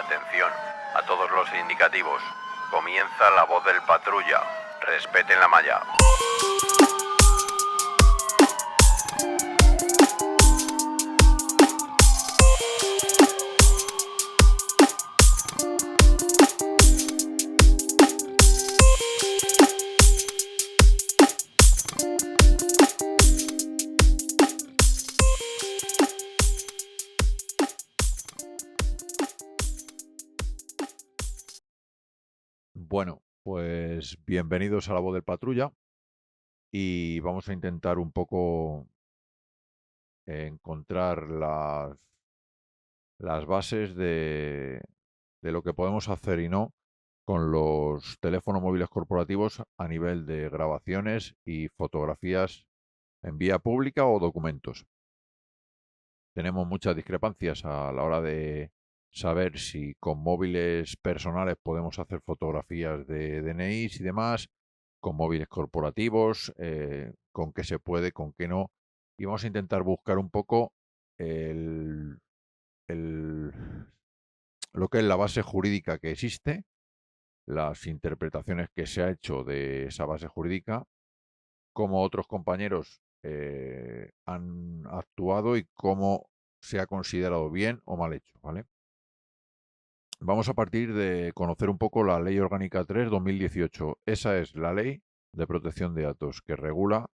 Atención a todos los indicativos. Comienza la voz del patrulla. Respeten la malla. Bueno, pues bienvenidos a la voz del patrulla y vamos a intentar un poco encontrar las bases de lo que podemos hacer y no con los teléfonos móviles corporativos a nivel de grabaciones y fotografías en vía pública o documentos. Tenemos muchas discrepancias a la hora de saber si con móviles personales podemos hacer fotografías de DNIs y demás, con móviles corporativos, con qué se puede, con qué no. Y vamos a intentar buscar un poco el, el- lo que es la base jurídica que existe, las interpretaciones que se ha hecho de esa base jurídica, cómo otros compañeros han actuado y cómo se ha considerado bien o mal hecho, ¿vale? Vamos a partir de conocer un poco la Ley Orgánica 3/2018. Esa es la ley de protección de datos que regula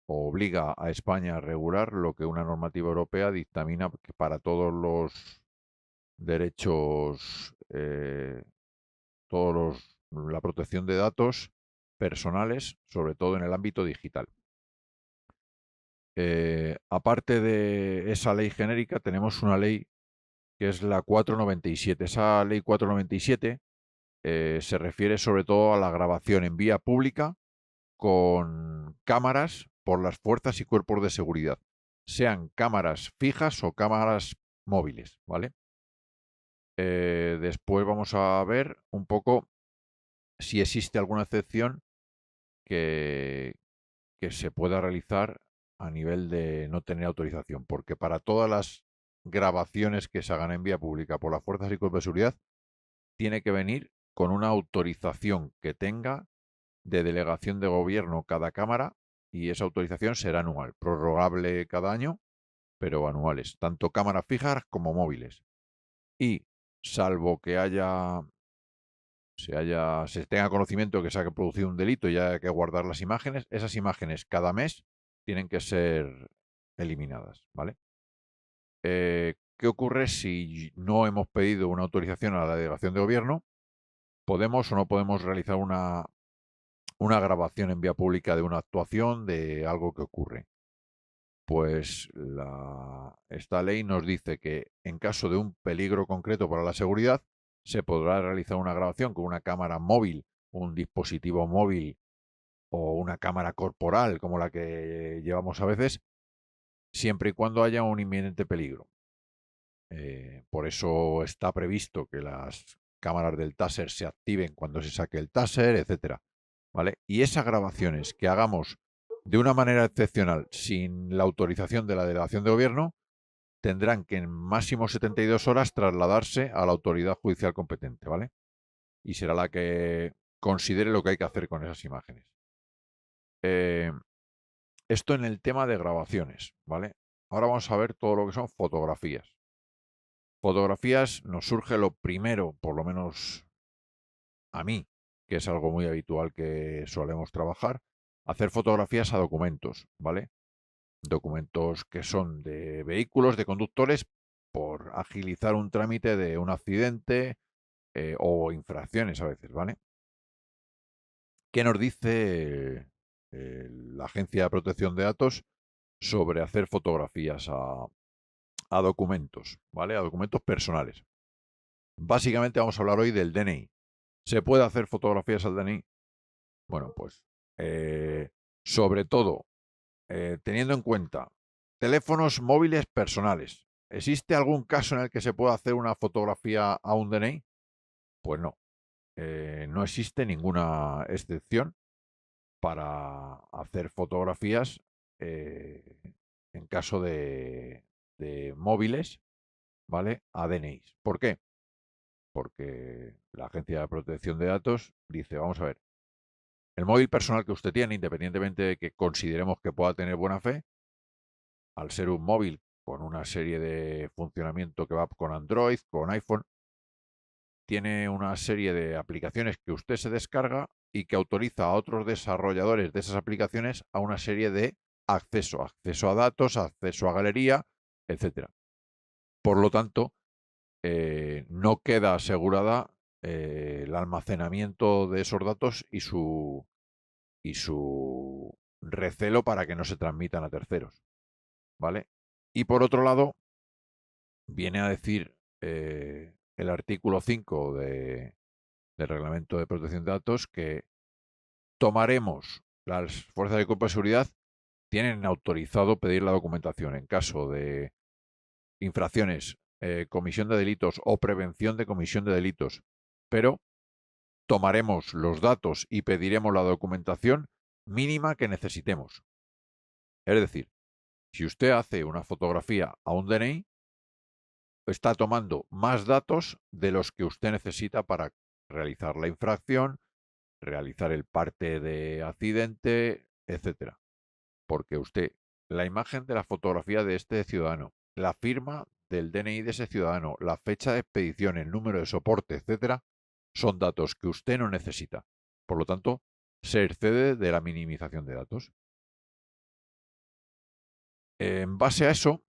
o obliga a España a regular lo que una normativa europea dictamina que para todos los derechos, la protección de datos personales, sobre todo en el ámbito digital. Aparte de esa ley genérica, tenemos una ley que es la 497. Esa ley 497 se refiere sobre todo a la grabación en vía pública con cámaras por las fuerzas y cuerpos de seguridad, sean cámaras fijas o cámaras móviles, ¿vale? Después vamos a ver un poco si existe alguna excepción que, que se pueda realizar a nivel de no tener autorización, porque para todas las grabaciones que se hagan en vía pública por las fuerzas y cuerpos de seguridad, tiene que venir con una autorización que tenga de delegación de gobierno cada cámara y esa autorización será anual, prorrogable cada año, pero anuales, tanto cámaras fijas como móviles. Y salvo que se tenga conocimiento que se ha producido un delito y haya que guardar las imágenes, esas imágenes cada mes tienen que ser eliminadas, ¿vale? ¿Qué ocurre si no hemos pedido una autorización a la delegación de gobierno? ¿Podemos o no podemos realizar una grabación en vía pública de una actuación, de algo que ocurre? Pues esta ley nos dice que en caso de un peligro concreto para la seguridad, se podrá realizar una grabación con una cámara móvil, un dispositivo móvil o una cámara corporal como la que llevamos a veces, siempre y cuando haya un inminente peligro. Por eso está previsto que las cámaras del taser se activen cuando se saque el taser, etcétera, ¿vale? Y esas grabaciones que hagamos de una manera excepcional, sin la autorización de la delegación de gobierno, tendrán que en máximo 72 horas trasladarse a la autoridad judicial competente, ¿vale? Y será la que considere lo que hay que hacer con esas imágenes. Eh, Esto en el tema de grabaciones, ¿vale? Ahora vamos a ver todo lo que son fotografías. Fotografías nos surge lo primero, por lo menos a mí, que es algo muy habitual que solemos trabajar, hacer fotografías a documentos, ¿vale? Documentos que son de vehículos, de conductores, por agilizar un trámite de un accidente o infracciones a veces, ¿vale? ¿Qué nos dice la Agencia de Protección de Datos sobre hacer fotografías a documentos, ¿vale? A documentos personales? Básicamente vamos a hablar hoy del DNI. ¿Se puede hacer fotografías al DNI? Bueno, pues sobre todo teniendo en cuenta teléfonos móviles personales. ¿Existe algún caso en el que se pueda hacer una fotografía a un DNI? Pues no. No existe ninguna excepción para hacer fotografías eh, en caso de móviles, ¿vale? A DNIs. ¿Por qué? porque la Agencia de Protección de Datos dice, vamos a ver, el móvil personal que usted tiene, independientemente de que consideremos que pueda tener buena fe, al ser un móvil con una serie de funcionamiento que va con Android, con iPhone, tiene una serie de aplicaciones que usted se descarga y que autoriza a otros desarrolladores de esas aplicaciones a una serie de acceso a datos, acceso a galería, etcétera. Por lo tanto, no queda asegurada el almacenamiento de esos datos y su recelo para que no se transmitan a terceros, ¿vale? Y por otro lado, viene a decir el artículo 5 del Reglamento de Protección de Datos que las fuerzas de cuerpo de seguridad tienen autorizado pedir la documentación en caso de infracciones, comisión de delitos o prevención de comisión de delitos, pero tomaremos los datos y pediremos la documentación mínima que necesitemos. Es decir, si usted hace una fotografía a un DNI, está tomando más datos de los que usted necesita para realizar la infracción, realizar el parte de accidente, etcétera. Porque usted, la imagen de la fotografía de este ciudadano, la firma del DNI de ese ciudadano, la fecha de expedición, el número de soporte, etcétera, son datos que usted no necesita. Por lo tanto, se excede de la minimización de datos. En base a eso,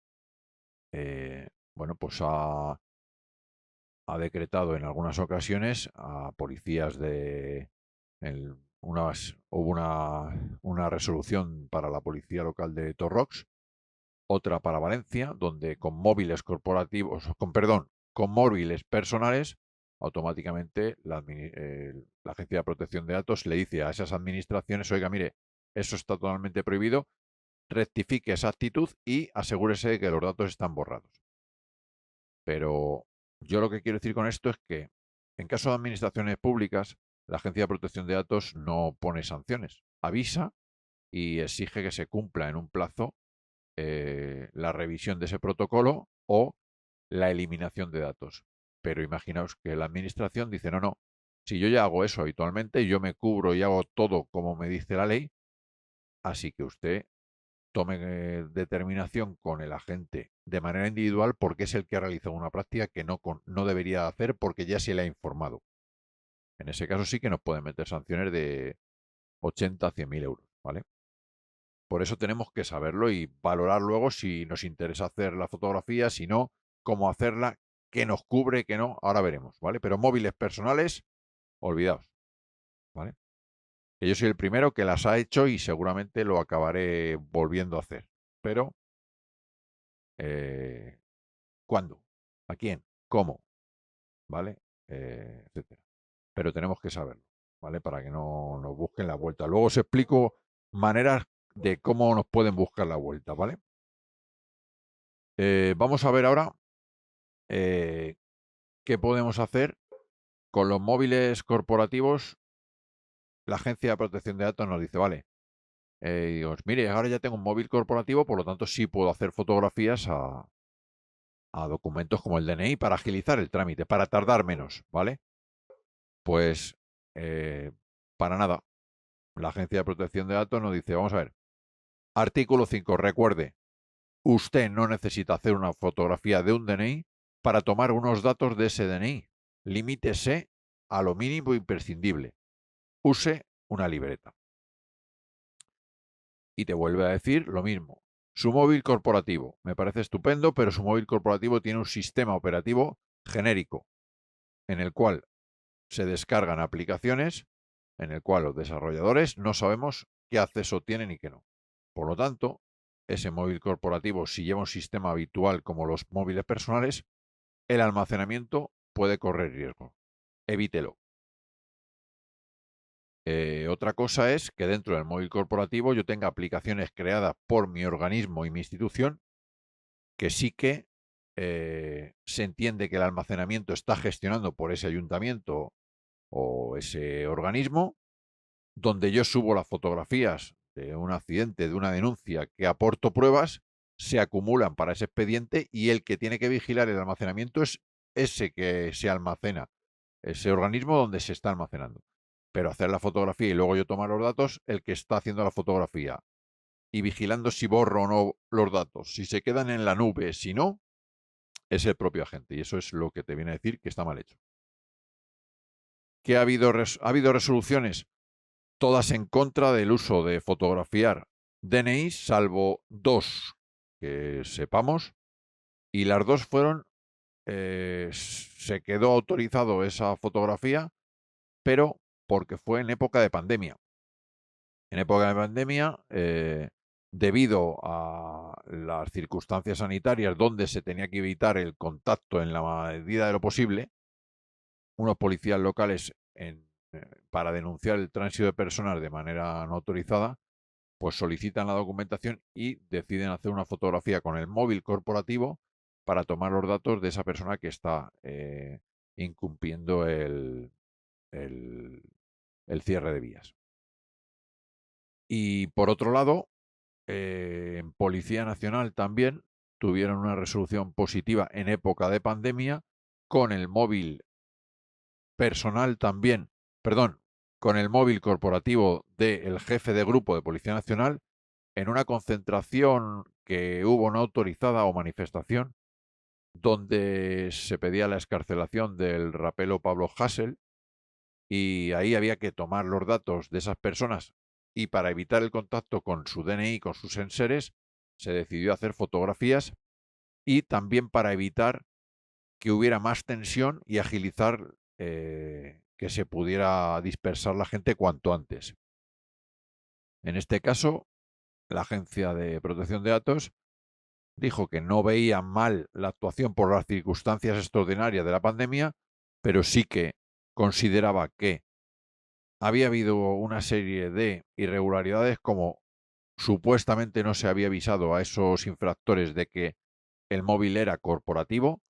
bueno, pues ha decretado en algunas ocasiones a policías hubo una resolución para la policía local de Torrox, otra para Valencia, donde con móviles corporativos, con móviles personales, automáticamente la Agencia de Protección de Datos le dice a esas administraciones, oiga, mire, eso está totalmente prohibido, rectifique esa actitud y asegúrese de que los datos están borrados. Pero yo lo que quiero decir con esto es que en caso de administraciones públicas, la Agencia de Protección de Datos no pone sanciones, avisa y exige que se cumpla en un plazo la revisión de ese protocolo o la eliminación de datos. Pero imaginaos que la administración dice, no, no, si yo ya hago eso habitualmente, yo me cubro y hago todo como me dice la ley, así que usted tome determinación con el agente de manera individual porque es el que ha realizado una práctica que no debería hacer porque ya se le ha informado. En ese caso sí que nos pueden meter sanciones de 80 a 100.000 euros, ¿vale? Por eso tenemos que saberlo y valorar luego si nos interesa hacer la fotografía, si no, cómo hacerla, qué nos cubre, qué no, ahora veremos, ¿vale? Pero móviles personales, olvidaos, ¿vale? Que yo soy el primero que las ha hecho y seguramente lo acabaré volviendo a hacer. Pero, ¿cuándo? ¿A quién? ¿Cómo? ¿Vale? Etcétera. Pero tenemos que saberlo, ¿vale? Para que no nos busquen la vuelta. Luego os explico maneras de cómo nos pueden buscar la vuelta, ¿vale? Vamos a ver ahora qué podemos hacer con los móviles corporativos. La Agencia de Protección de Datos nos dice, vale, digo, mire, ahora ya tengo un móvil corporativo, por lo tanto sí puedo hacer fotografías a documentos como el DNI para agilizar el trámite, para tardar menos, ¿vale? Pues para nada. La Agencia de Protección de Datos nos dice, vamos a ver, artículo 5, recuerde, usted no necesita hacer una fotografía de un DNI para tomar unos datos de ese DNI. Limítese a lo mínimo imprescindible. Use una libreta. Y te vuelve a decir lo mismo. Su móvil corporativo. Me parece estupendo, pero su móvil corporativo tiene un sistema operativo genérico en el cual se descargan aplicaciones, en el cual los desarrolladores no sabemos qué acceso tienen y qué no. Por lo tanto, ese móvil corporativo, si lleva un sistema habitual como los móviles personales, el almacenamiento puede correr riesgo. Evítelo. Otra cosa es que dentro del móvil corporativo yo tenga aplicaciones creadas por mi organismo y mi institución que sí que se entiende que el almacenamiento está gestionando por ese ayuntamiento o ese organismo, donde yo subo las fotografías de un accidente, de una denuncia, que aporto pruebas, se acumulan para ese expediente y el que tiene que vigilar el almacenamiento es ese que se almacena, ese organismo donde se está almacenando. Pero hacer la fotografía y luego yo tomar los datos, el que está haciendo la fotografía y vigilando si borro o no los datos, si se quedan en la nube, si no, es el propio agente. Y eso es lo que te viene a decir que está mal hecho. ¿Que ha habido resoluciones? Todas en contra del uso de fotografiar DNIs, salvo 2 que sepamos, y las 2 fueron, se quedó autorizado esa fotografía, pero porque fue en época de pandemia. En época de pandemia, debido a las circunstancias sanitarias donde se tenía que evitar el contacto en la medida de lo posible, unos policías locales para denunciar el tránsito de personas de manera no autorizada, pues solicitan la documentación y deciden hacer una fotografía con el móvil corporativo para tomar los datos de esa persona que está incumpliendo el cierre de vías. Y por otro lado, en Policía Nacional también tuvieron una resolución positiva en época de pandemia con el móvil personal también, perdón, con el móvil corporativo del jefe de grupo de Policía Nacional en una concentración que hubo no autorizada o manifestación donde se pedía la excarcelación del rapero Pablo Hasél y ahí había que tomar los datos de esas personas y para evitar el contacto con su DNI, con sus enseres, se decidió hacer fotografías y también para evitar que hubiera más tensión y agilizar que se pudiera dispersar la gente cuanto antes. En este caso, la Agencia de Protección de Datos dijo que no veía mal la actuación por las circunstancias extraordinarias de la pandemia, pero sí que consideraba que había habido una serie de irregularidades como supuestamente no se había avisado a esos infractores de que el móvil era corporativo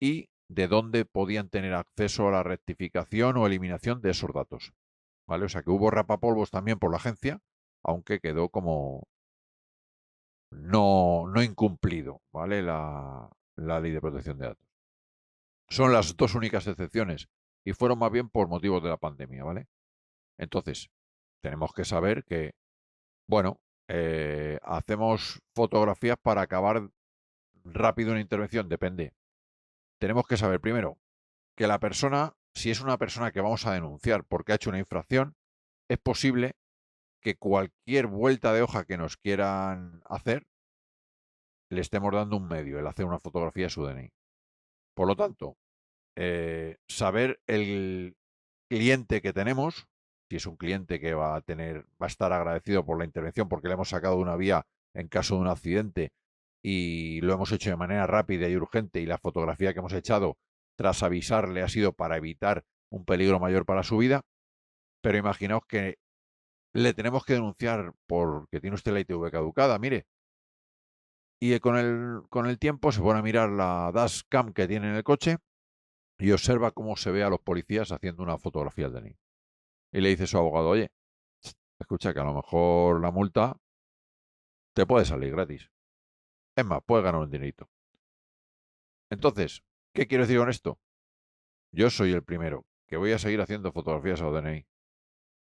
y de dónde podían tener acceso a la rectificación o eliminación de esos datos. ¿Vale? O sea que hubo rapapolvos también por la agencia, aunque quedó como no incumplido, ¿vale? La ley de protección de datos. Son las 2 únicas excepciones y fueron más bien por motivos de la pandemia, ¿vale? Entonces, tenemos que saber que, bueno, hacemos fotografías para acabar rápido una intervención, depende. Tenemos que saber primero que la persona, si es una persona que vamos a denunciar porque ha hecho una infracción, es posible que cualquier vuelta de hoja que nos quieran hacer, le estemos dando un medio, el hacer una fotografía de su DNI. Por lo tanto, saber el cliente que tenemos, si es un cliente que va a estar agradecido por la intervención porque le hemos sacado de una vía en caso de un accidente y lo hemos hecho de manera rápida y urgente y la fotografía que hemos echado tras avisarle ha sido para evitar un peligro mayor para su vida, pero imaginaos que le tenemos que denunciar porque tiene usted la ITV caducada, mire, y con el tiempo se pone a mirar la dashcam que tiene en el coche y observa cómo se ve a los policías haciendo una fotografía del DNI. Y le dice a su abogado, oye, escucha que a lo mejor la multa te puede salir gratis. Es más, puedes ganar un dinerito. Entonces, ¿qué quiero decir con esto? Yo soy el primero que voy a seguir haciendo fotografías a DNI.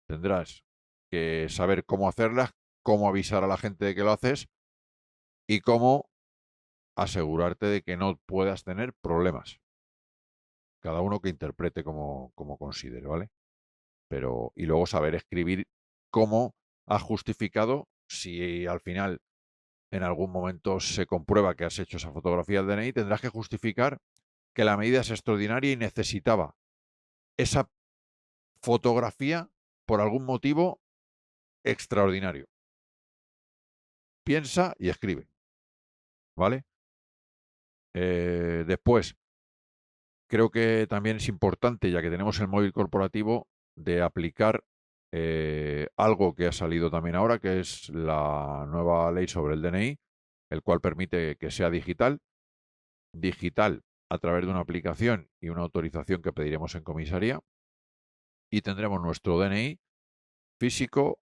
Tendrás que saber cómo hacerlas, cómo avisar a la gente de que lo haces y cómo asegurarte de que no puedas tener problemas. Cada uno que interprete como considere, ¿vale? Pero, y luego saber escribir cómo has justificado si al final en algún momento se comprueba que has hecho esa fotografía del DNI, tendrás que justificar que la medida es extraordinaria y necesitaba esa fotografía por algún motivo extraordinario. Piensa y escribe, ¿vale? Después, creo que también es importante, ya que tenemos el móvil corporativo, de aplicar algo que ha salido también ahora, que es la nueva ley sobre el DNI, el cual permite que sea digital a través de una aplicación y una autorización que pediremos en comisaría, y tendremos nuestro DNI físico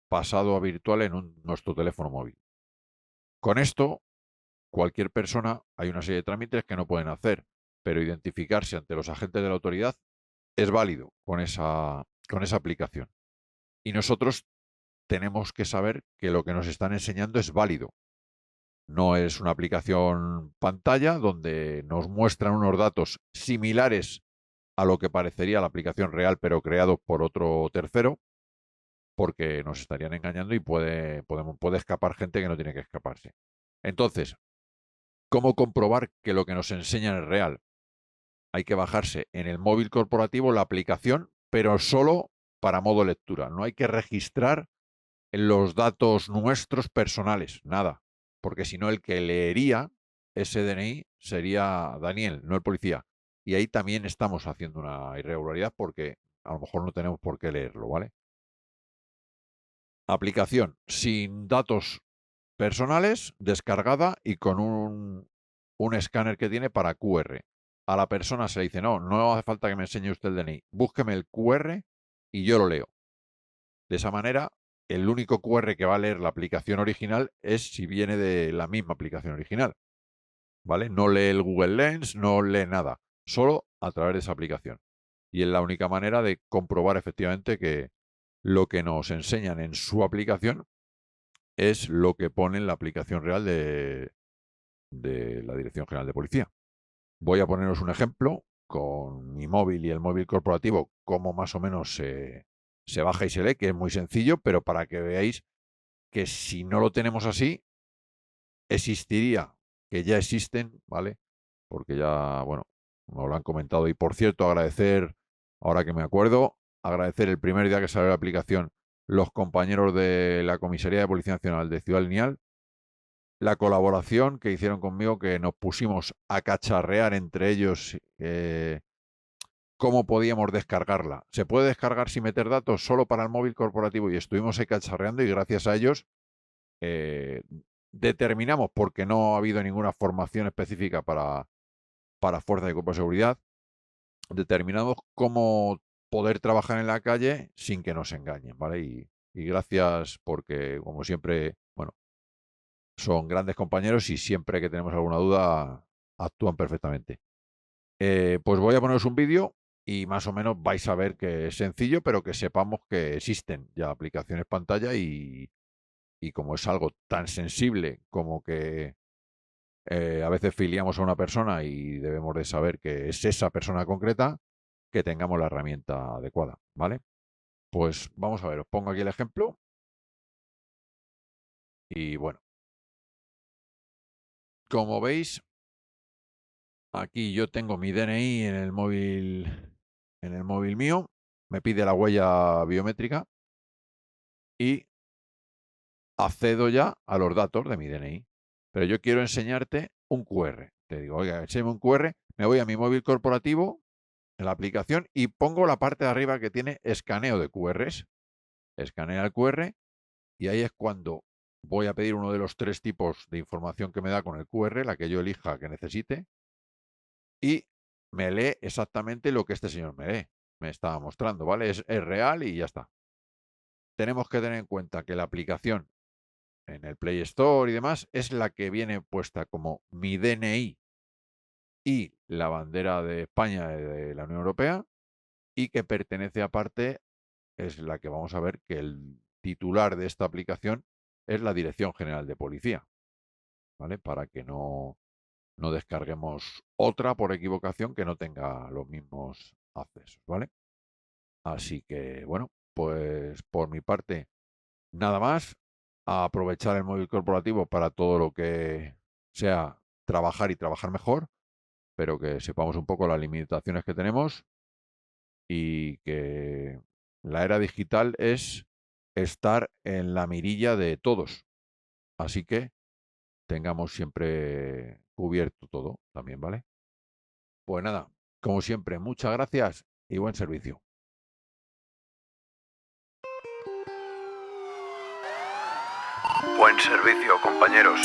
pasado a virtual en nuestro teléfono móvil. Con esto, cualquier persona, hay una serie de trámites que no pueden hacer, pero identificarse ante los agentes de la autoridad es válido con esa aplicación. Y nosotros tenemos que saber que lo que nos están enseñando es válido. No es una aplicación pantalla donde nos muestran unos datos similares a lo que parecería la aplicación real, pero creado por otro tercero, porque nos estarían engañando y puede escapar gente que no tiene que escaparse. Entonces, ¿cómo comprobar que lo que nos enseñan es real? Hay que bajarse en el móvil corporativo la aplicación, pero solo para modo lectura. No hay que registrar los datos nuestros personales, nada. Porque si no, el que leería ese DNI sería Daniel, no el policía. Y ahí también estamos haciendo una irregularidad porque a lo mejor no tenemos por qué leerlo, ¿vale? Aplicación sin datos personales, descargada y con un escáner que tiene para QR. A la persona se le dice, no hace falta que me enseñe usted el DNI, búsqueme el QR y yo lo leo. De esa manera, el único QR que va a leer la aplicación original es si viene de la misma aplicación original, ¿vale? No lee el Google Lens, no lee nada, solo a través de esa aplicación. Y es la única manera de comprobar efectivamente que lo que nos enseñan en su aplicación es lo que pone en la aplicación real de la Dirección General de Policía. Voy a poneros un ejemplo con mi móvil y el móvil corporativo, cómo más o menos se baja y se lee, que es muy sencillo, pero para que veáis que si no lo tenemos así, existiría, que ya existen, ¿vale? Porque ya, bueno, nos lo han comentado. Y por cierto, agradecer, ahora que me acuerdo, agradecer el primer día que salió la aplicación los compañeros de la Comisaría de Policía Nacional de Ciudad Lineal, la colaboración que hicieron conmigo, que nos pusimos a cacharrear entre ellos cómo podíamos descargarla. Se puede descargar sin meter datos solo para el móvil corporativo y estuvimos ahí cacharreando y gracias a ellos determinamos, porque no ha habido ninguna formación específica para fuerzas de cuerpo de seguridad, determinamos cómo poder trabajar en la calle sin que nos engañen, ¿vale? Y gracias porque, como siempre, bueno, son grandes compañeros y siempre que tenemos alguna duda actúan perfectamente. Pues voy a poneros un vídeo y más o menos vais a ver que es sencillo, pero que sepamos que existen ya aplicaciones pantalla y como es algo tan sensible como que a veces filiamos a una persona y debemos de saber que es esa persona concreta, que tengamos la herramienta adecuada, ¿vale? Pues vamos a ver, os pongo aquí el ejemplo y bueno, como veis, aquí yo tengo mi DNI en el móvil mío, me pide la huella biométrica y accedo ya a los datos de mi DNI. Pero yo quiero enseñarte un QR. Te digo, oiga, enséñame un QR, me voy a mi móvil corporativo, en la aplicación, y pongo la parte de arriba que tiene escaneo de QRs. Escanea el QR y ahí es cuando voy a pedir uno de los 3 tipos de información que me da con el QR, la que yo elija que necesite, y me lee exactamente lo que este señor me estaba mostrando, ¿vale? Es real y ya está. Tenemos que tener en cuenta que la aplicación en el Play Store y demás es la que viene puesta como mi DNI y la bandera de España de la Unión Europea, y que pertenece aparte, es la que vamos a ver que el titular de esta aplicación es la Dirección General de Policía, ¿vale? Para que no descarguemos otra por equivocación que no tenga los mismos accesos, ¿vale? Así que, bueno, pues por mi parte, nada más. A aprovechar el móvil corporativo para todo lo que sea trabajar y trabajar mejor, pero que sepamos un poco las limitaciones que tenemos y que la era digital es estar en la mirilla de todos. Así que tengamos siempre cubierto todo también, ¿vale? Pues nada, como siempre, muchas gracias y buen servicio. Buen servicio, compañeros.